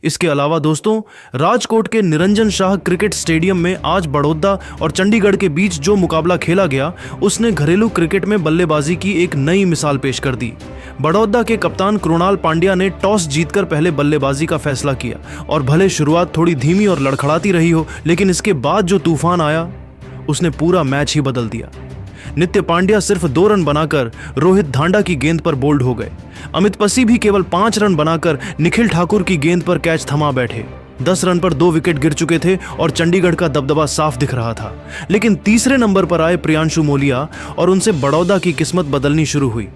इसके अलावा दोस्तों, राजकोट के निरंजन शाह क्रिकेट स्टेडियम में आज बड़ौदा और चंडीगढ़ के बीच जो मुकाबला खेला गया, उसने घरेलू क्रिकेट में बल्लेबाजी की एक नई मिसाल पेश कर दी। बड़ौदा के कप्तान कृणाल पांड्या ने टॉस जीतकर पहले बल्लेबाजी का फैसला किया और भले शुरुआत थोड़ी धीमी और लड़खड़ाती रही हो, लेकिन इसके बाद जो तूफान आया उसने पूरा मैच ही बदल दिया। नित्य पांड्या सिर्फ 2 रन बनाकर रोहित धांडा की गेंद पर बोल्ड हो गए। अमित पसी भी केवल 5 रन बनाकर निखिल ठाकुर की गेंद पर कैच थमा बैठे। 10 रन पर 2 विकेट गिर चुके थे और चंडीगढ़ का दबदबा साफ दिख रहा था। लेकिन तीसरे नंबर पर आए प्रियांशु मोलिया और उनसे बड़ौदा की किस्मत बदलनी शुरू हुई।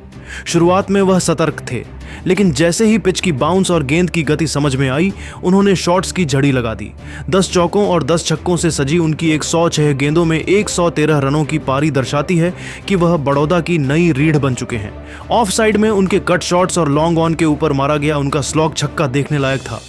शुरुआत में वह सतर्क थे, लेकिन जैसे ही पिच की बाउंस और गेंद की गति समझ में आई, उन्होंने शॉट्स की झड़ी लगा दी। 10 चौकों और 10 छक्कों से सजी उनकी 106 गेंदों में 113 रनों की पारी दर्शाती है कि वह बड़ौदा की नई रीढ़ बन चुके हैं। ऑफ साइड में उनके कट शॉट्स और लॉन्ग ऑन के ऊपर मारा गया उनका स्लॉग छक्का देखने लायक था।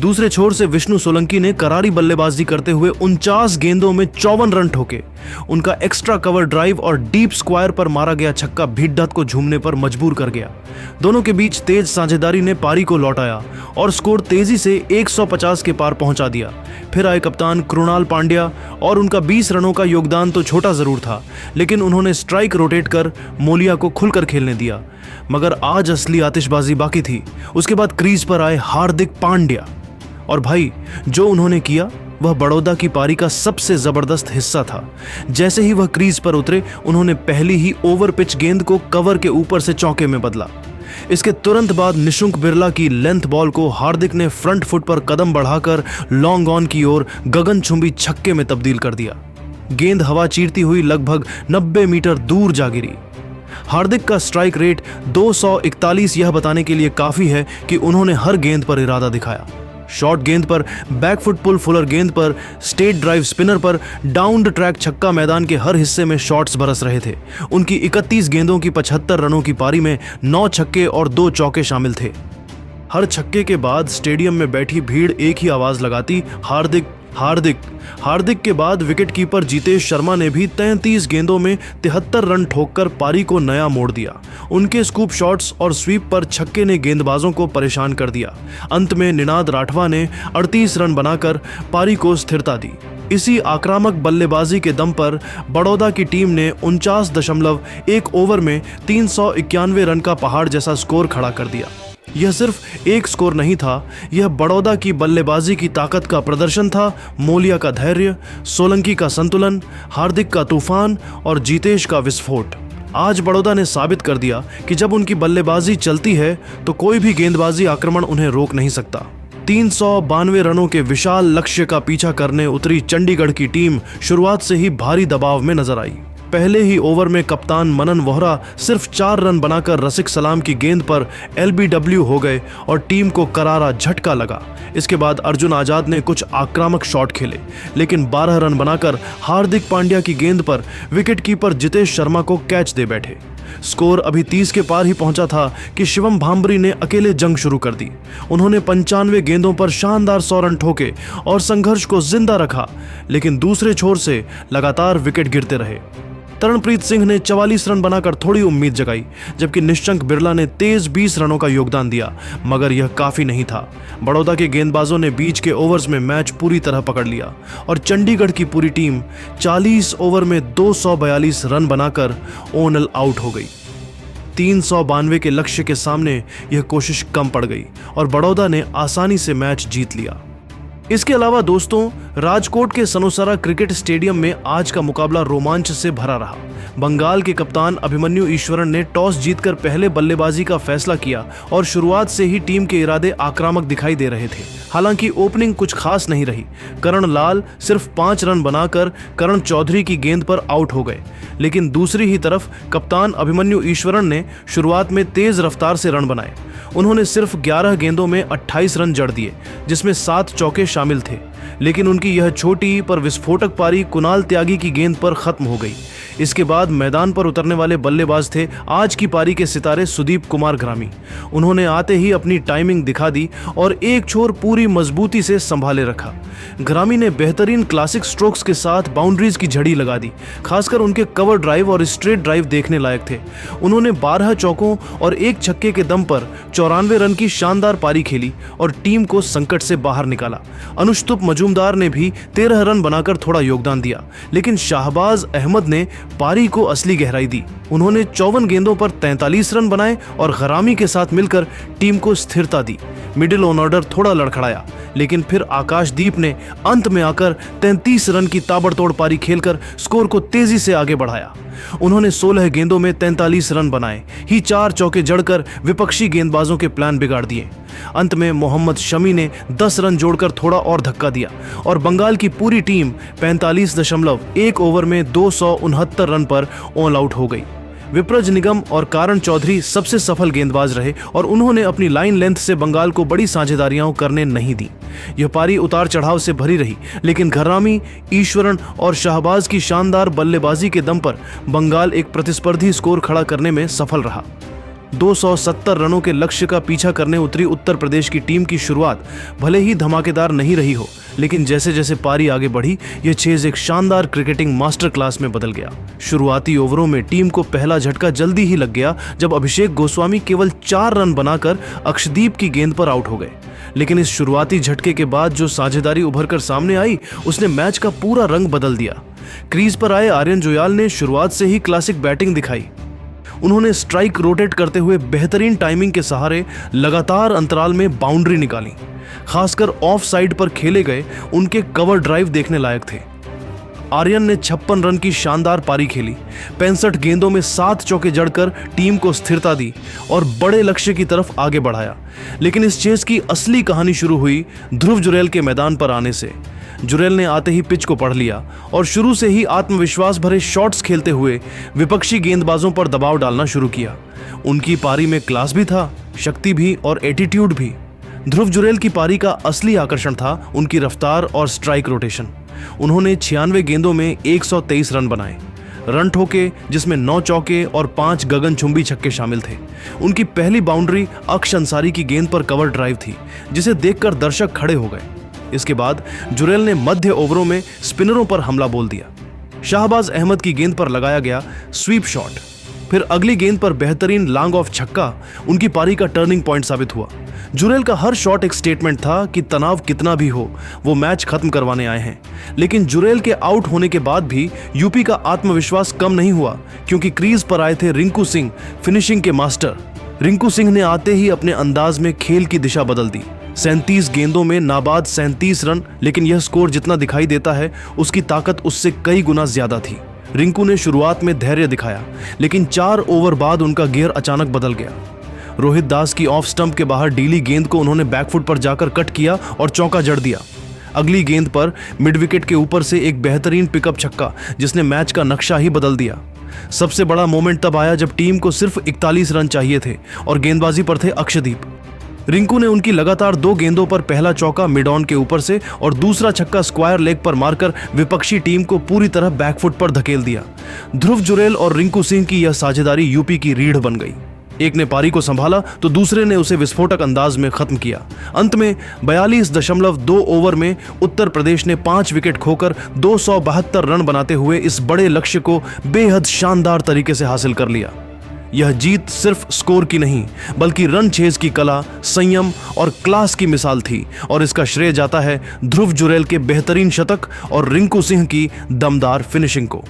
दूसरे छोर से विष्णु सोलंकी ने करारी बल्लेबाजी करते हुए 49 गेंदों में 54 रन ठोके। उनका एक्स्ट्रा कवर ड्राइव और डीप स्क्वायर पर मारा गया छक्का भीड़त को झूमने पर मजबूर कर गया। दोनों के बीच तेज साझेदारी ने पारी को लौटाया और स्कोर तेजी से 150 के पार पहुंचा दिया। फिर आए कप्तान कृणाल पांड्या और उनका 20 रनों का योगदान तो छोटा जरूर था, लेकिन उन्होंने स्ट्राइक रोटेट कर मोलिया को खुलकर खेलने दिया। मगर आज असली आतिशबाजी बाकी थी। उसके बाद क्रीज पर आए हार्दिक पांड्या और भाई, जो उन्होंने किया वह बड़ौदा की पारी का सबसे जबरदस्त हिस्सा था। जैसे ही वह क्रीज पर उतरे, उन्होंने पहली ही ओवर पिच गेंद को कवर के ऊपर से चौके में बदला। इसके तुरंत बाद निशुंक बिरला की लेंथ बॉल को हार्दिक ने फ्रंट फुट पर कदम बढ़ाकर लॉन्ग ऑन की ओर गगनचुंबी छक्के में तब्दील कर दिया। गेंद हवा चीरती हुई लगभग 90 मीटर दूर जा गिरी। हार्दिक का स्ट्राइक रेट 241 यह बताने के लिए काफी है कि उन्होंने हर गेंद पर इरादा दिखाया। शॉर्ट गेंद पर, बैकफुट पुल फुलर गेंद पर, स्टेट ड्राइव स्पिनर पर, डाउन द ट्रैक छक्का, मैदान के हर हिस्से में शॉट्स बरस रहे थे। उनकी 31 गेंदों की 75 रनों की पारी में 9 छक्के और 2 चौके शामिल थे। हर छक्के के बाद स्टेडियम में बैठी भीड़ एक ही आवाज लगाती, हार्दिक हार्दिक। हार्दिक के बाद विकेटकीपर जितेश शर्मा ने भी 33 गेंदों में 73 रन ठोककर पारी को नया मोड़ दिया। उनके स्कूप शॉट्स और स्वीप पर छक्के ने गेंदबाजों को परेशान कर दिया। अंत में निनाद राठवा ने 38 रन बनाकर पारी को स्थिरता दी। इसी आक्रामक बल्लेबाजी के दम पर बड़ौदा की टीम ने 49.1 ओवर में 391 रन का पहाड़ जैसा स्कोर खड़ा कर दिया। यह सिर्फ एक स्कोर नहीं था, यह बड़ौदा की बल्लेबाजी की ताकत का प्रदर्शन था। मोलिया का धैर्य, सोलंकी का संतुलन, हार्दिक का तूफान और जितेश का विस्फोट। आज बड़ौदा ने साबित कर दिया कि जब उनकी बल्लेबाजी चलती है तो कोई भी गेंदबाजी आक्रमण उन्हें रोक नहीं सकता। 392 रनों के विशाल लक्ष्य का पीछा करने उतरी चंडीगढ़ की टीम शुरुआत से ही भारी दबाव में नजर आई। पहले ही ओवर में कप्तान मनन वोहरा सिर्फ 4 रन बनाकर रसिक सलाम की गेंद पर LBW हो गए और टीम को करारा झटका लगा। इसके बाद अर्जुन आजाद ने कुछ आक्रामक शॉट खेले, लेकिन 12 रन बनाकर हार्दिक पांड्या की गेंद पर विकेटकीपर जितेश शर्मा को कैच दे बैठे। स्कोर अभी 30 के पार ही पहुंचा था कि शिवम भांबरी ने अकेले जंग शुरू कर दी। उन्होंने 95 गेंदों पर शानदार 100 रन ठोके और संघर्ष को जिंदा रखा, लेकिन दूसरे छोर से लगातार विकेट गिरते रहे। तरणप्रीत सिंह ने 44 रन बनाकर थोड़ी उम्मीद जगाई, जबकि निशंक बिरला ने तेज 20 रनों का योगदान दिया, मगर यह काफी नहीं था। बड़ौदा के गेंदबाजों ने बीच के ओवर्स में मैच पूरी तरह पकड़ लिया और चंडीगढ़ की पूरी टीम 40 ओवर में 242 रन बनाकर ओनल आउट हो गई। 392 के लक्ष्य के सामने यह कोशिश कम पड़ गई और बड़ौदा ने आसानी से मैच जीत लिया। इसके अलावा दोस्तों, राजकोट के सनोसरा क्रिकेट स्टेडियम में आज का मुकाबला रोमांच से भरा रहा। बंगाल के कप्तान अभिमन्यु ईश्वरन ने टॉस जीतकर पहले बल्लेबाजी का फैसला किया और शुरुआत से ही टीम के इरादे आक्रामक दिखाई दे रहे थे। हालांकि ओपनिंग कुछ खास नहीं रही। करण लाल सिर्फ 5 रन बनाकर करण चौधरी की गेंद पर आउट हो गए, लेकिन दूसरी ही तरफ कप्तान अभिमन्यु ईश्वरन ने शुरुआत में तेज रफ्तार से रन बनाए। उन्होंने सिर्फ 11 गेंदों में 28 रन जड़ दिए, जिसमें 7 चौके शामिल थे। लेकिन उनकी यह छोटी पर विस्फोटक पारी कुणाल त्यागी की गेंद पर खत्म हो गई। इसके बाद मैदान पर उतरने वाले बल्लेबाज थे आज की पारी के सितारे सुदीप कुमार ग्रामी। उन्होंने आते ही अपनी टाइमिंग दिखा दी और एक छोर पूरी मजबूती से संभाले रखा। ग्रामी ने बेहतरीन क्लासिक स्ट्रोक्स के साथ बाउंड्रीज की झड़ी लगा दी। खासकर उनके कवर ड्राइव और स्ट्रेट ड्राइव देखने लायक थे। उन्होंने 12 चौकों और 1 छक्के के दम पर 94 रन की शानदार पारी खेली और टीम को संकट से बाहर निकाला। अनुष्टुप मजूमदार ने भी 13 रन बनाकर थोड़ा योगदान दिया, लेकिन शाहबाज अहमद ने पारी को असली गहराई दी। उन्होंने 54 गेंदों पर 43 रन बनाए और गरामी के साथ मिलकर टीम को स्थिरता दी। मिडिल ऑर्डर थोड़ा लड़खड़ाया, लेकिन फिर आकाशदीप ने अंत में आकर 33 रन की ताबड़तोड़ पारी खेलकर स्कोर को तेजी से आगे बढ़ाया। उन्होंने 16 गेंदों में 43 रन बनाए ही 4 चौके जड़कर विपक्षी गेंदबाजों के प्लान बिगाड़ दिए। अंत में मोहम्मद शमी ने 10 रन जोड़कर थोड़ा और धक्का दिया और बंगाल की पूरी टीम 45.1 ओवर में 269 रन पर ऑल आउट हो गई। विप्रज निगम और कारण चौधरी सबसे सफल गेंदबाज रहे और उन्होंने अपनी लाइन लेंथ से बंगाल को बड़ी साझेदारियां करने नहीं दी। यह पारी उतार चढ़ाव से भरी रही, लेकिन घरामी, ईश्वरन और शाहबाज की शानदार बल्लेबाजी के दम पर बंगाल एक प्रतिस्पर्धी स्कोर खड़ा करने में सफल रहा। 270 रनों के लक्ष्य का पीछा करने उतरी उत्तर प्रदेश की टीम की शुरुआत भले ही धमाकेदार नहीं रही हो, लेकिन जैसे जैसे पारी आगे बढ़ी यह चेज एक शानदार क्रिकेटिंग मास्टर क्लास में बदल गया। शुरुआती ओवरों में टीम को पहला झटका जल्दी ही लग गया जब अभिषेक गोस्वामी केवल 4 रन बनाकर अक्षदीप की गेंद पर आउट हो गए। लेकिन इस शुरुआती झटके के बाद जो साझेदारी उभर कर सामने आई उसने मैच का पूरा रंग बदल दिया। क्रीज पर आए आर्यन जोयाल ने शुरुआत से ही क्लासिक बैटिंग दिखाई। उन्होंने स्ट्राइक रोटेट करते हुए बेहतरीन टाइमिंग के सहारे लगातार अंतराल में बाउंड्री निकाली। खासकर ऑफ साइड पर खेले गए उनके कवर ड्राइव देखने लायक थे। आर्यन ने 56 रन की शानदार पारी खेली, 65 गेंदों में 7 चौके जड़कर टीम को स्थिरता दी और बड़े लक्ष्य की तरफ आगे बढ़ाया। लेकिन इस चेस की असली कहानी शुरू हुई ध्रुव जुरैल के मैदान पर आने से। जुरैल ने आते ही पिच को पढ़ लिया और शुरू से ही आत्मविश्वास भरे शॉट्स खेलते हुए विपक्षी गेंदबाजों पर दबाव डालना शुरू किया। उनकी पारी में क्लास भी था, शक्ति भी और एटीट्यूड भी। ध्रुव जुरैल की पारी का असली आकर्षण था उनकी रफ्तार और स्ट्राइक रोटेशन। उन्होंने 96 गेंदों में 123 रन बनाए, रन ठोके जिसमें 9 चौके और 5 गगनचुंबी छक्के शामिल थे। उनकी पहली बाउंड्री अक्ष अंसारी की गेंद पर कवर ड्राइव थी, जिसे देखकर दर्शक खड़े हो गए। इसके बाद जुरैल ने मध्य ओवरों में स्पिनरों पर हमला बोल दिया। शाहबाज अहमद की गेंद पर लगाया गया स्वीप शॉट, फिर अगली गेंद पर बेहतरीन लॉन्ग ऑफ छक्का उनकी पारी का टर्निंग पॉइंट साबित हुआ। जुरैल का हर शॉट एक स्टेटमेंट था कि तनाव कितना भी हो वो मैच खत्म करवाने आए हैं। लेकिन जुरैल के आउट होने के बाद भी यूपी का आत्मविश्वास कम नहीं हुआ, क्योंकि क्रीज पर आए थे रिंकू सिंह, फिनिशिंग के मास्टर। रिंकू सिंह ने आते ही अपने अंदाज में खेल की दिशा बदल दी। 37 गेंदों में नाबाद 37 रन, लेकिन यह स्कोर जितना दिखाई देता है उसकी ताकत उससे कई गुना ज्यादा थी। रिंकू ने शुरुआत में धैर्य दिखाया, लेकिन 4 ओवर बाद उनका गियर अचानक बदल गया। रोहित दास की ऑफ स्टंप के बाहर डीली गेंद को उन्होंने बैकफुट पर जाकर कट किया और चौका जड़ दिया। अगली गेंद पर मिड विकेट के ऊपर से एक बेहतरीन पिकअप छक्का जिसने मैच का नक्शा ही बदल दिया। सबसे बड़ा मोमेंट तब आया जब टीम को सिर्फ 41 रन चाहिए थे और गेंदबाजी पर थे अक्षदीप। रिंकू ने उनकी लगातार 2 गेंदों पर पहला चौका मिड ऑन के ऊपर से और दूसरा छक्का स्क्वायर लेग पर मारकर विपक्षी टीम को पूरी तरह बैकफुट पर धकेल दिया। ध्रुव जुरैल और रिंकू सिंह की यह साझेदारी यूपी की रीढ़ बन गई। एक ने पारी को संभाला तो दूसरे ने उसे विस्फोटक अंदाज में खत्म किया। अंत में 42.2 ओवर में उत्तर प्रदेश ने 5 विकेट खोकर 272 रन बनाते हुए इस बड़े लक्ष्य को बेहद शानदार तरीके से हासिल कर लिया। यह जीत सिर्फ स्कोर की नहीं बल्कि रन चेज की कला, संयम और क्लास की मिसाल थी और इसका श्रेय जाता है ध्रुव जुरैल के बेहतरीन शतक और रिंकू सिंह की दमदार फिनिशिंग को।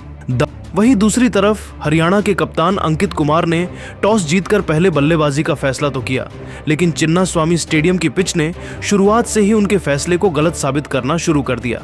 वहीं दूसरी तरफ हरियाणा के कप्तान अंकित कुमार ने टॉस जीतकर पहले बल्लेबाजी का फैसला तो किया, लेकिन चिन्नास्वामी स्टेडियम की पिच ने शुरुआत से ही उनके फैसले को गलत साबित करना शुरू कर दिया।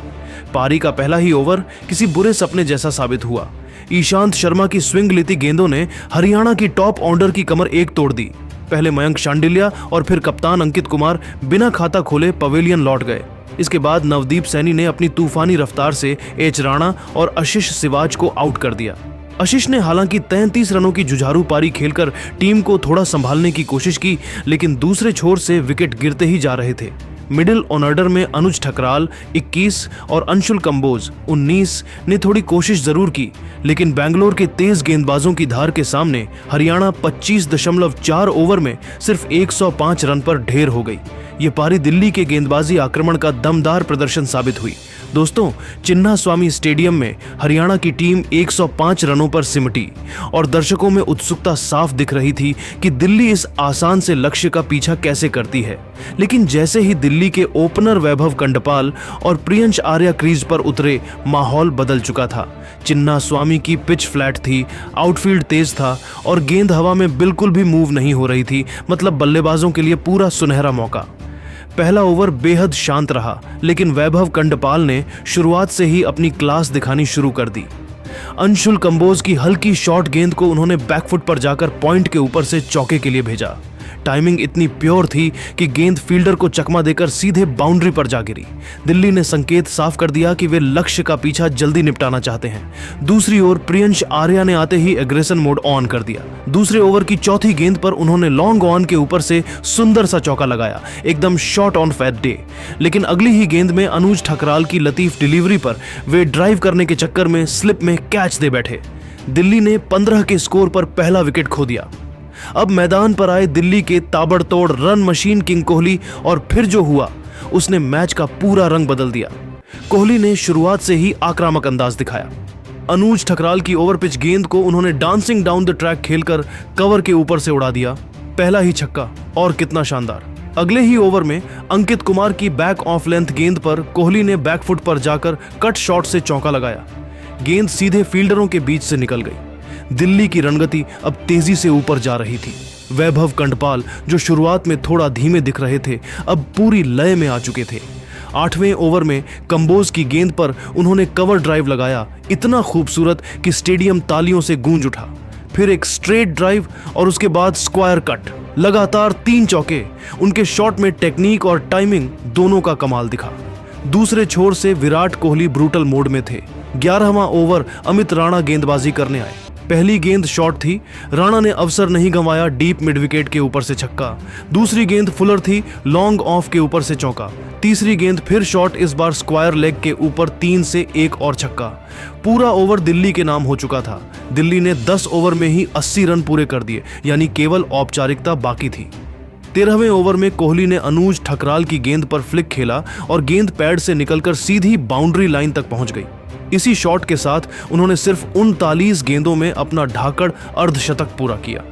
पारी का पहला ही ओवर किसी बुरे सपने जैसा साबित हुआ। ईशांत शर्मा की स्विंग लेती गेंदों ने हरियाणा की टॉप ऑर्डर की कमर एक तोड़ दी। पहले मयंक शांडिल्या और फिर कप्तान अंकित कुमार बिना खाता खोले पवेलियन लौट गए। इसके बाद नवदीप सैनी ने अपनी तूफानी रफ्तार से एच राणा और आशीष सिवाज को आउट कर दिया। आशीष ने हालांकि 33 रनों की जुझारू पारी खेलकर टीम को थोड़ा संभालने की कोशिश की, लेकिन दूसरे छोर से विकेट गिरते ही जा रहे थे। मिडिल ऑर्डर में अनुज ठकराल 21 और अंशुल कंबोज 19 ने थोड़ी कोशिश जरूर की, लेकिन बेंगलोर के तेज गेंदबाजों की धार के सामने हरियाणा 25.4 ओवर में सिर्फ 105 रन पर ढेर हो गई। ये पारी दिल्ली के गेंदबाजी आक्रमण का दमदार प्रदर्शन साबित हुई। दोस्तों, चिन्नास्वामी स्टेडियम में हरियाणा की टीम 105 रनों पर सिमटी और दर्शकों में उत्सुकता साफ दिख रही थी कि दिल्ली इस आसान से लक्ष्य का पीछा कैसे करती है। लेकिन जैसे ही दिल्ली के ओपनर वैभव कंडपाल और प्रियंश आर्या क्रीज पर उतरे, माहौल बदल चुका था। चिन्नास्वामी की पिच फ्लैट थी, आउटफील्ड तेज था और गेंद हवा में बिल्कुल भी मूव नहीं हो रही थी, मतलब बल्लेबाजों के लिए पूरा सुनहरा मौका। पहला ओवर बेहद शांत रहा, लेकिन वैभव कंडपाल ने शुरुआत से ही अपनी क्लास दिखानी शुरू कर दी। अंशुल कंबोज की हल्की शॉर्ट गेंद को उन्होंने बैकफुट पर जाकर पॉइंट के ऊपर से चौके के लिए भेजा। टाइमिंग इतनी प्योर थी कि गेंद फील्डर को चकमा देकर सीधे बाउंड्री पर जा गिरी। दिल्ली ने संकेत साफ कर दिया कि वे लक्ष्य का पीछा जल्दी निपटाना चाहते हैं। दूसरी ओर प्रियंश आर्या ने आते ही एग्रेशन मोड ऑन कर दिया। दूसरे ओवर की चौथी गेंद पर उन्होंने लॉन्ग ऑन के ऊपर से सुंदर सा चौका लगाया, एकदम शॉट ऑन फेयर डे। लेकिन अगली ही गेंद में अनुज ठकराल की लतीफ डिलीवरी पर वे ड्राइव करने के चक्कर में स्लिप में कैच दे बैठे। दिल्ली ने 15 के स्कोर पर पहला विकेट खो दिया। अब मैदान पर आए दिल्ली के ताबड़तोड़ रन मशीन किंग कोहली, और फिर जो हुआ उसने मैच का पूरा रंग बदल दिया। कोहली ने शुरुआत से ही आक्रामक अंदाज दिखाया। अनुज ठकराल की ओवर पिच गेंद को उन्होंने डांसिंग डाउन द ट्रैक खेलकर कवर के ऊपर से उड़ा दिया। पहला ही छक्का, और कितना शानदार। अगले ही ओवर में अंकित कुमार की बैक ऑफ लेंथ गेंद पर कोहली ने बैकफुट पर जाकर कट शॉट से चौका लगाया। गेंद सीधे फील्डरों के बीच से निकल गई। दिल्ली की रणगति अब तेजी से ऊपर जा रही थी। वैभव कंडपाल, जो शुरुआत में थोड़ा धीमे दिख रहे थे, अब पूरी लय में आ चुके थे। 8वें ओवर में कंबोज की गेंद पर उन्होंने कवर ड्राइव लगाया, इतना खूबसूरत कि स्टेडियम तालियों से गूंज उठा। फिर एक स्ट्रेट ड्राइव और उसके बाद स्क्वायर कट, लगातार 3 चौके। उनके शॉट में टेक्निक और टाइमिंग दोनों का कमाल दिखा। दूसरे छोर से विराट कोहली ब्रूटल मोड में थे। 11वां ओवर अमित राणा गेंदबाजी करने आए। पहली गेंद शॉट थी, राणा ने अवसर नहीं गंवाया, डीप मिड विकेट के ऊपर से छक्का। दूसरी गेंद फुलर थी, लॉन्ग ऑफ के ऊपर से चौका। तीसरी गेंद फिर शॉट, इस बार स्क्वायर लेग के ऊपर 3 से 1 और छक्का। पूरा ओवर दिल्ली के नाम हो चुका था। दिल्ली ने 10 ओवर में ही 80 रन पूरे कर दिए, यानी केवल औपचारिकता बाकी थी। 13वें ओवर में कोहली ने अनुज ठकराल की गेंद पर फ्लिक खेला और गेंद पैड से निकलकर सीधी बाउंड्री लाइन तक पहुंच गई। इसी शॉट के साथ उन्होंने सिर्फ 39 गेंदों में अपना ढाकड़ अर्धशतक पूरा किया।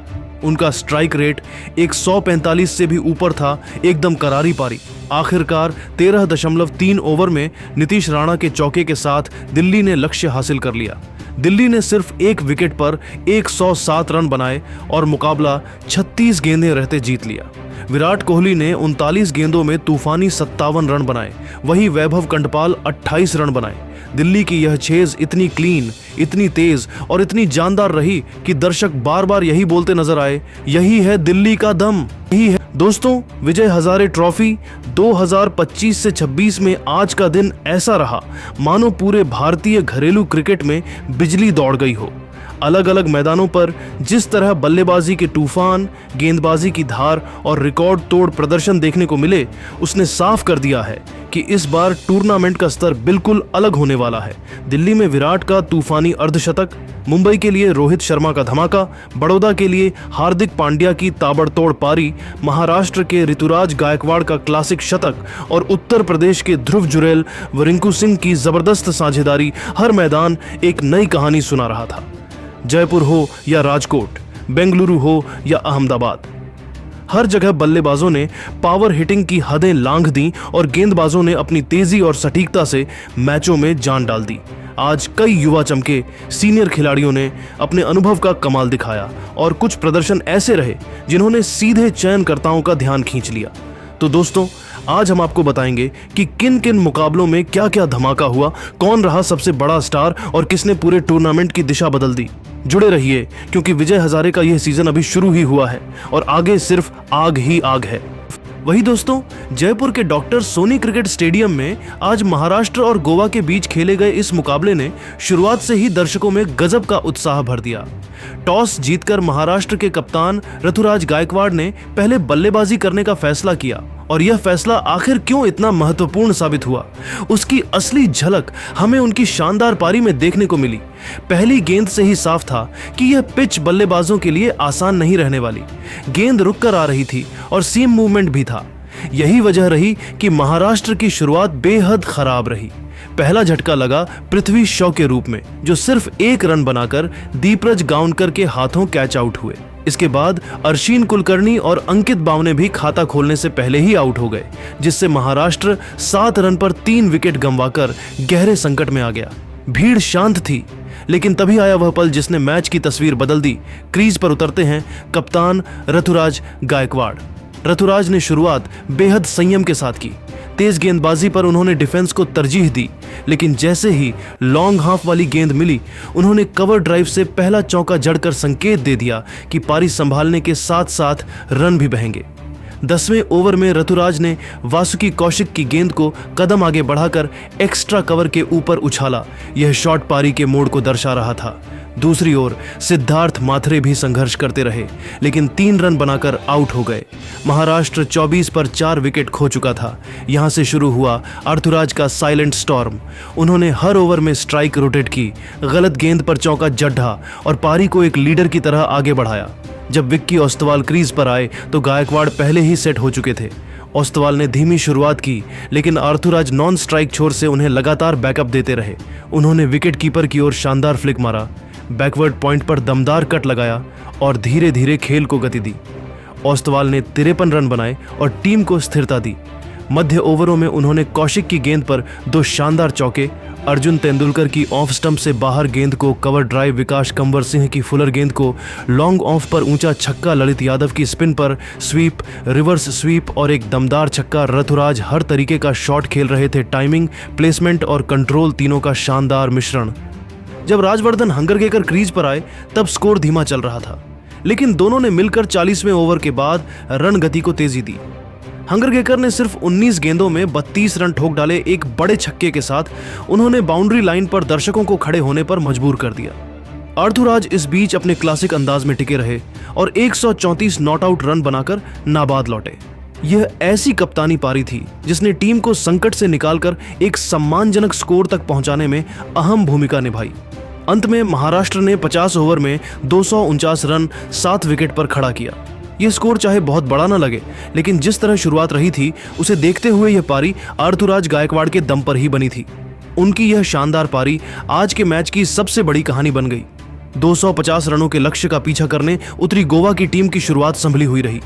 उनका स्ट्राइक रेट 145 से भी ऊपर था, एकदम करारी पारी। आखिरकार 13.3 ओवर में नीतीश राणा के चौके के साथ दिल्ली ने लक्ष्य हासिल कर लिया। दिल्ली ने सिर्फ 1 विकेट पर 107 रन बनाए और मुकाबला 36 गेंदें रहते जीत लिया। विराट कोहली ने 39 गेंदों में तूफानी 57 रन बनाए, वहीं वैभव कंडपाल 28 रन बनाए। दिल्ली की यह चेज इतनी क्लीन, इतनी तेज और इतनी जानदार रही कि दर्शक बार बार यही बोलते नजर आए, यही है दिल्ली का दम, यही है। दोस्तों, विजय हजारे ट्रॉफी 2025 से 26 में आज का दिन ऐसा रहा मानो पूरे भारतीय घरेलू क्रिकेट में बिजली दौड़ गई हो। अलग अलग मैदानों पर जिस तरह बल्लेबाजी के तूफान, गेंदबाजी की धार और रिकॉर्ड तोड़ प्रदर्शन देखने को मिले, उसने साफ कर दिया है कि इस बार टूर्नामेंट का स्तर बिल्कुल अलग होने वाला है। दिल्ली में विराट का तूफानी अर्धशतक, मुंबई के लिए रोहित शर्मा का धमाका, बड़ौदा के लिए हार्दिक पांड्या की ताबड़तोड़ पारी, महाराष्ट्र के ऋतुराज गायकवाड़ का क्लासिक शतक और उत्तर प्रदेश के ध्रुव जुरैल व रिंकू सिंह की जबरदस्त साझेदारी, हर मैदान एक नई कहानी सुना रहा था। जयपुर हो या राजकोट, बेंगलुरु हो या अहमदाबाद, हर जगह बल्लेबाजों ने पावर हिटिंग की हदें लांघ दी और गेंदबाजों ने अपनी तेजी और सटीकता से मैचों में जान डाल दी। आज कई युवा चमके सीनियर खिलाड़ियों ने अपने अनुभव का कमाल दिखाया और कुछ प्रदर्शन ऐसे रहे जिन्होंने सीधे चयनकर्ताओं का ध्यान खींच लिया। तो दोस्तों, आज हम आपको बताएंगे कि किन किन मुकाबलों में क्या क्या धमाका हुआ, कौन रहा सबसे बड़ा स्टार और किसने पूरे टूर्नामेंट की दिशा बदल दी। जुड़े रहिए, क्योंकि विजय हजारे का यह सीजन अभी शुरू ही हुआ है और आगे सिर्फ आग ही आग है। वही दोस्तों, जयपुर के डॉक्टर सोनी क्रिकेट स्टेडियम में आज महाराष्ट्र और गोवा के बीच खेले गए इस मुकाबले ने शुरुआत से ही दर्शकों में गजब का उत्साह भर दिया। टॉस जीतकर महाराष्ट्र के कप्तान ऋतुराज गायकवाड़ ने पहले बल्लेबाजी करने का फैसला किया और यह फैसला आखिर क्यों इतना महत्वपूर्ण साबित हुआ, उसकी असली झलक हमें उनकी शानदार पारी में देखने को मिली। पहली गेंद से ही साफ था कि यह पिच बल्लेबाजों के लिए आसान नहीं रहने वाली। गेंद रुककर आ रही थी और सीम मूवमेंट भी था। यही वजह रही कि महाराष्ट्र की शुरुआत बेहद खराब रही। पहला झटका लगा पृथ्वी शॉ के रूप में, जो सिर्फ 1 रन बनाकर दीपराज गावस्कर के हाथों कैच आउट हुए। इसके बाद अर्शीन कुलकर्णी और अंकित बावने भी खाता खोलने से पहले ही आउट हो गए, जिससे महाराष्ट्र 7 रन पर 3 विकेट गंवाकर गहरे संकट में आ गया। भीड़ शांत थी, लेकिन तभी आया वह पल जिसने मैच की तस्वीर बदल दी। क्रीज पर उतरते हैं कप्तान ऋतुराज गायकवाड़। ऋतुराज ने शुरुआत बेहद संयम के साथ की। तेज गेंदबाजी पर उन्होंने डिफेंस को तरजीह दी, लेकिन जैसे ही लॉन्ग हाफ वाली गेंद मिली, उन्होंने कवर ड्राइव से पहला चौका जड़कर संकेत दे दिया कि पारी संभालने के साथ साथ रन भी बहेंगे। 10वें ओवर में ऋतुराज ने वासुकी कौशिक की गेंद को कदम आगे बढ़ाकर एक्स्ट्रा कवर के ऊपर उछाला। यह शॉट पारी के मोड़ को दर्शा रहा था। दूसरी ओर सिद्धार्थ माथरे भी संघर्ष करते रहे, लेकिन 3 रन बनाकर आउट हो गए। महाराष्ट्र 24 पर 4 विकेट खो चुका था। यहां से शुरू हुआ अर्थुराज का साइलेंट स्टॉर्म। उन्होंने हर ओवर में स्ट्राइक रोटेट की, गलत गेंद पर चौका जड्ढा और पारी को एक लीडर की तरह आगे बढ़ाया। जब विक्की ओस्टवाल क्रीज पर आए तो गायकवाड़ पहले ही सेट हो चुके थे। ओस्टवाल ने धीमी शुरुआत की, लेकिन अर्थुराज नॉन स्ट्राइक छोर से उन्हें लगातार बैकअप देते रहे। उन्होंने विकेट कीपर की ओर शानदार फ्लिक मारा, बैकवर्ड पॉइंट पर दमदार कट लगाया और धीरे धीरे खेल को गति दी। ओस्टवाल ने 53 रन बनाए और टीम को स्थिरता दी। मध्य ओवरों में उन्होंने कौशिक की गेंद पर 2 शानदार चौके, अर्जुन तेंदुलकर की ऑफ स्टंप से बाहर गेंद को कवर ड्राइव, विकास कंवर सिंह की फुलर गेंद को लॉन्ग ऑफ पर ऊंचा छक्का, ललित यादव की स्पिन पर स्वीप, रिवर्स स्वीप और एक दमदार छक्का। ऋतुराज हर तरीके का शॉट खेल रहे थे। टाइमिंग, प्लेसमेंट और कंट्रोल, तीनों का शानदार मिश्रण। जब राजवर्धन हंगरगेकर क्रीज पर आए तब स्कोर धीमा चल रहा था, लेकिन दोनों ने मिलकर 40वें ओवर के बाद रन गति को तेजी दी। हंगरगेकर ने सिर्फ 19 गेंदों में 32 रन ठोक डाले। एक बड़े छक्के के साथ उन्होंने बाउंड्री लाइन पर दर्शकों को खड़े होने पर मजबूर कर दिया। अर्थुराज इस बीच अपने क्लासिक अंदाज में टिके रहे और 134 नॉट आउट रन बनाकर नाबाद लौटे। यह ऐसी कप्तानी पारी थी जिसने टीम को संकट से निकालकर एक सम्मानजनक स्कोर तक पहुंचाने में अहम भूमिका निभाई। अंत में महाराष्ट्र ने 50 ओवर में 249 रन 7 विकेट पर खड़ा किया। यह स्कोर चाहे बहुत बड़ा न लगे, लेकिन जिस तरह शुरुआत रही थी उसे देखते हुए यह पारी अर्थुराज गायकवाड़ के दम पर ही बनी थी। उनकी यह शानदार पारी आज के मैच की सबसे बड़ी कहानी बन गई। 250 रनों के लक्ष्य का पीछा करने उतरी गोवा की टीम की शुरुआत संभली हुई रही।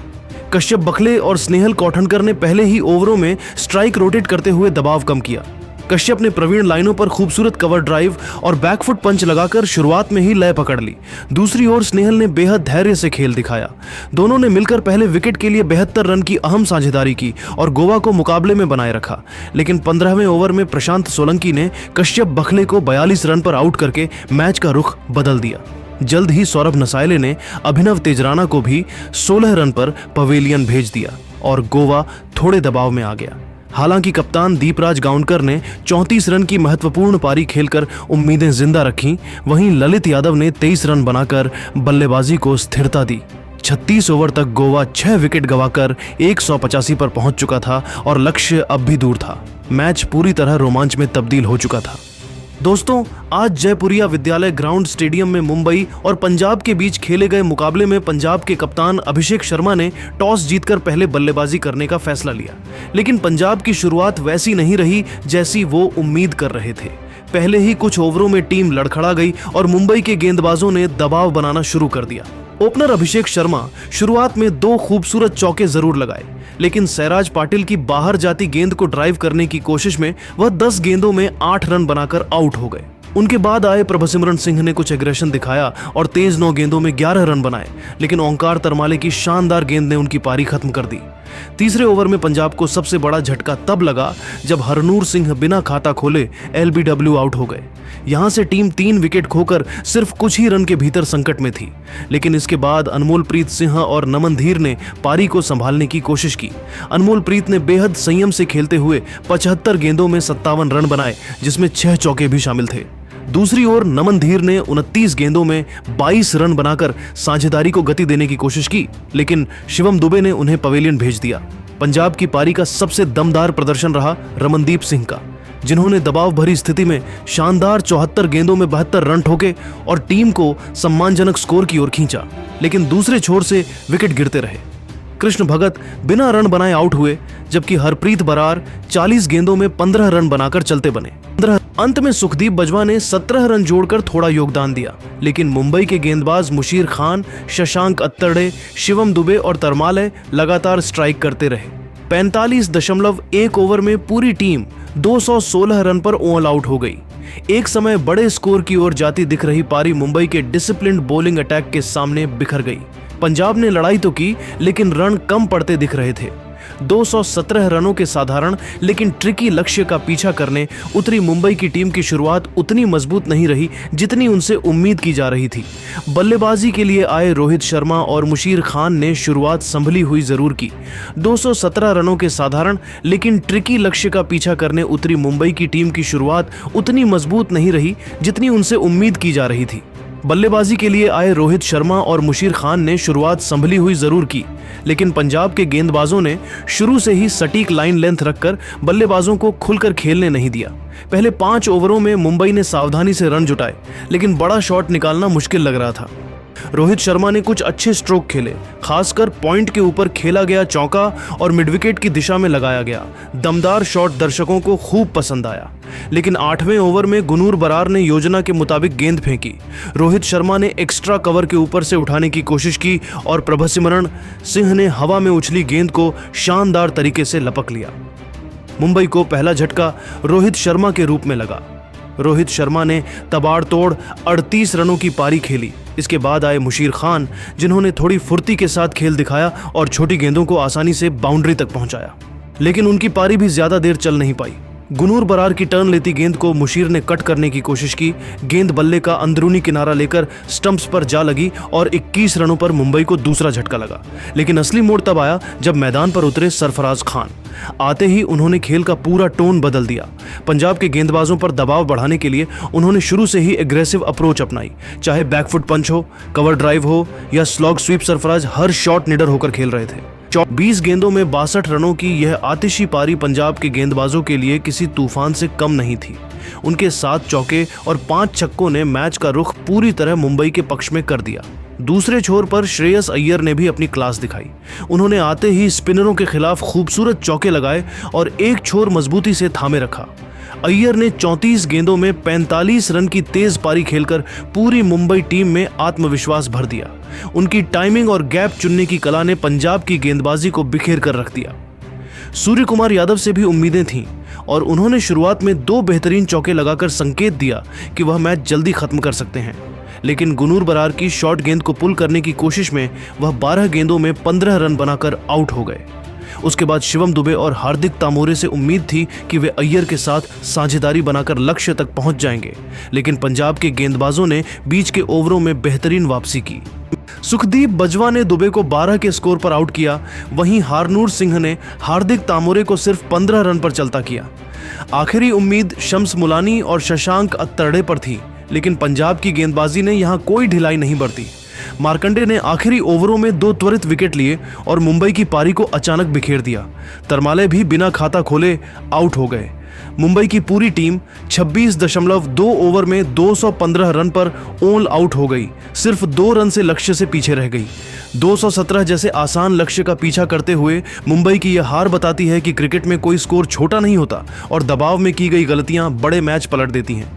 कश्यप बखले और स्नेहल कौठनकर ने पहले ही ओवरों में स्ट्राइक रोटेट करते हुए दबाव कम किया। कश्यप ने प्रवीण लाइनों पर खूबसूरत कवर ड्राइव और बैकफुट पंच लगाकर शुरुआत में ही लय पकड़ ली। दूसरी ओर स्नेहल ने बेहद धैर्य से खेल दिखाया। दोनों ने मिलकर पहले विकेट के लिए 72 रन की अहम साझेदारी की और गोवा को मुकाबले में बनाए रखा। लेकिन 15वें ओवर में प्रशांत सोलंकी ने कश्यप बखले को 42 रन पर आउट करके मैच का रुख बदल दिया। जल्द ही सौरभ नसायले ने अभिनव तेजराना को भी 16 रन पर पवेलियन भेज दिया और गोवा थोड़े दबाव में आ गया। हालांकि कप्तान दीपराज गावस्कर ने 34 रन की महत्वपूर्ण पारी खेलकर उम्मीदें जिंदा रखीं, वहीं ललित यादव ने 23 रन बनाकर बल्लेबाजी को स्थिरता दी। 36 ओवर तक गोवा 6 विकेट गंवाकर 185 पर पहुंच चुका था और लक्ष्य अब भी दूर था। मैच पूरी तरह रोमांच में तब्दील हो चुका था। दोस्तों, आज जयपुरिया विद्यालय ग्राउंड स्टेडियम में मुंबई और पंजाब के बीच खेले गए मुकाबले में पंजाब के कप्तान अभिषेक शर्मा ने टॉस जीतकर पहले बल्लेबाजी करने का फैसला लिया। लेकिन पंजाब की शुरुआत वैसी नहीं रही जैसी वो उम्मीद कर रहे थे। पहले ही कुछ ओवरों में टीम लड़खड़ा गई और मुंबई के गेंदबाजों ने दबाव बनाना शुरू कर दिया। ओपनर अभिषेक शर्मा शुरुआत में 2 खूबसूरत चौके जरूर लगाए, लेकिन सैराज पाटिल की बाहर जाती गेंद को ड्राइव करने की कोशिश में वह 10 गेंदों में 8 रन बनाकर आउट हो गए। उनके बाद आए प्रभसिमरन सिंह ने कुछ एग्रेशन दिखाया और तेज 9 गेंदों में 11 रन बनाए, लेकिन ओंकार तरमाले की शानदार गेंद ने उनकी पारी खत्म कर दी। तीसरे ओवर में पंजाब को सबसे बड़ा झटका तब लगा जब हरनूर सिंह बिना खाता खोले LBW आउट हो गए। यहां से टीम 3 विकेट खोकर सिर्फ कुछ ही रन के भीतर संकट में थी, लेकिन इसके बाद अनमोलप्रीत सिंह और नमन धीर ने पारी को संभालने की कोशिश की। अनमोलप्रीत ने बेहद संयम से खेलते हुए 75 गेंदों में 57 रन बनाए, जिसमें 6 चौके भी शामिल थे। दूसरी ओर नमन धीर ने 29 गेंदों में 22 रन बनाकर साझेदारी को गति देने की कोशिश की, लेकिन शिवम दुबे ने उन्हें पवेलियन भेज दिया। पंजाब की पारी का सबसे दमदार प्रदर्शन रहा रमनदीप सिंह का, जिन्होंने दबाव भरी स्थिति में शानदार 74 गेंदों में 72 रन ठोके और टीम को सम्मानजनक स्कोर की ओर खींचा। लेकिन दूसरे छोर से विकेट गिरते रहे। कृष्ण भगत बिना रन बनाए आउट हुए, जबकि हरप्रीत बरार 40 गेंदों में 15 रन बनाकर चलते बने। अंत में सुखदीप बजवा ने 17 रन जोड़कर थोड़ा योगदान दिया, लेकिन मुंबई के गेंदबाज मुशीर खान, शशांक अत्तरडे, शिवम दुबे और तरमाले लगातार स्ट्राइक करते रहे। 45.1 ओवर में पूरी टीम 216 रन पर ऑल आउट हो गई। एक समय बड़े स्कोर की ओर जाती दिख रही पारी मुंबई के डिसिप्लिन्ड बॉलिंग अटैक के सामने बिखर गई। पंजाब ने लड़ाई तो की, लेकिन रन कम पड़ते दिख रहे थे। 217 रनों के साधारण लेकिन ट्रिकी लक्ष्य का पीछा करने उतरी मुंबई की टीम की शुरुआत उतनी मजबूत नहीं रही जितनी उनसे उम्मीद की जा रही थी। बल्लेबाजी के लिए आए रोहित शर्मा और मुशीर खान ने शुरुआत संभली हुई जरूर की। 217 रनों के साधारण लेकिन ट्रिकी लक्ष्य का पीछा करने उतरी मुंबई की टीम की शुरुआत उतनी मजबूत नहीं रही जितनी उनसे उम्मीद की जा रही थी। बल्लेबाजी के लिए आए रोहित शर्मा और मुशीर खान ने शुरुआत संभली हुई जरूर की, लेकिन पंजाब के गेंदबाजों ने शुरू से ही सटीक लाइन लेंथ रखकर बल्लेबाजों को खुलकर खेलने नहीं दिया। पहले 5 ओवरों में मुंबई ने सावधानी से रन जुटाए, लेकिन बड़ा शॉट निकालना मुश्किल लग रहा था। रोहित शर्मा ने कुछ अच्छे स्ट्रोक खेले, खासकर पॉइंट के ऊपर खेला गया चौका और मिडविकेट की दिशा में लगाया गया दमदार शॉट दर्शकों को खूब पसंद आया। लेकिन 8वें ओवर में गुनूर बरार ने योजना के मुताबिक गेंद फेंकी। रोहित शर्मा ने एक्स्ट्रा कवर के ऊपर से उठाने की कोशिश की और प्रभसिमरण सिंह ने हवा में उछली गेंद को शानदार तरीके से लपक लिया। मुंबई को पहला झटका रोहित शर्मा के रूप में लगा। रोहित शर्मा ने तबाड़तोड़ 38 रनों की पारी खेली। इसके बाद आए मुशीर खान, जिन्होंने थोड़ी फुर्ती के साथ खेल दिखाया और छोटी गेंदों को आसानी से बाउंड्री तक पहुंचाया। लेकिन उनकी पारी भी ज्यादा देर चल नहीं पाई। गुनूर बरार की टर्न लेती गेंद को मुशीर ने कट करने की कोशिश की। गेंद बल्ले का अंदरूनी किनारा लेकर स्टंप्स पर जा लगी और 21 रनों पर मुंबई को दूसरा झटका लगा। लेकिन असली मोड़ तब आया जब मैदान पर उतरे सरफराज खान। आते ही उन्होंने खेल का पूरा टोन बदल दिया। पंजाब के गेंदबाजों पर दबाव बढ़ाने के लिए उन्होंने शुरू से ही एग्रेसिव अप्रोच अपनाई। चाहे बैकफुट पंच हो, कवर ड्राइव हो या स्लॉग स्वीप, सरफराज हर शॉट निडर होकर खेल रहे थे। 20 गेंदों में 62 रनों की यह आतिशी पारी पंजाब के गेंदबाजों के लिए किसी तूफान से कम नहीं थी। उनके 7 चौके और 5 छक्कों ने मैच का रुख पूरी तरह मुंबई के पक्ष में कर दिया। दूसरे छोर पर श्रेयस अय्यर ने भी अपनी क्लास दिखाई। उन्होंने आते ही स्पिनरों के खिलाफ खूबसूरत चौके लगाए और एक छोर मजबूती से थामे रखा। अय्यर ने 34 गेंदों में 45 रन की तेज पारी खेलकर पूरी मुंबई टीम में आत्मविश्वास भर दिया। उनकी टाइमिंग और गैप चुनने की कला ने पंजाब की गेंदबाजी को बिखेर कर रख दिया। सूर्य कुमार यादव से भी उम्मीदें थीं और उन्होंने शुरुआत में 2 बेहतरीन चौके लगाकर संकेत दिया कि वह मैच जल्दी खत्म कर सकते हैं। लेकिन गुनूर बरार की शॉर्ट गेंद को पुल करने की कोशिश में वह 12 गेंदों में 15 रन बनाकर आउट हो गए। उसके बाद शिवम दुबे और हार्दिक तामोरे से उम्मीद थी कि वे अय्यर के साथ साझेदारी बनाकर लक्ष्य तक पहुंच जाएंगे, लेकिन पंजाब के गेंदबाजों ने बीच के ओवरों में बेहतरीन वापसी की। सुखदीप बजवा ने दुबे को 12 के स्कोर पर आउट किया, वहीं हारनूर सिंह ने हार्दिक तामोरे को सिर्फ 15 रन पर चलता किया। आखिरी उम्मीद शम्स मुलानी और शशांक अत्तरडे पर थी, लेकिन पंजाब की गेंदबाजी ने यहां कोई ढिलाई नहीं बरती। मार्कंडे ने आखिरी ओवरों में 2 त्वरित विकेट लिए और मुंबई की पारी को अचानक बिखेर दिया। तरमाले भी बिना खाता खोले आउट हो गए। मुंबई की पूरी टीम 26.2 ओवर में 215 रन पर ऑल आउट हो गई। सिर्फ 2 रन से लक्ष्य से पीछे रह गई। 217 जैसे आसान लक्ष्य का पीछा करते हुए मुंबई की यह हार बताती है कि क्रिकेट में कोई स्कोर छोटा नहीं होता और दबाव में की गई गलतियां बड़े मैच पलट देती हैं।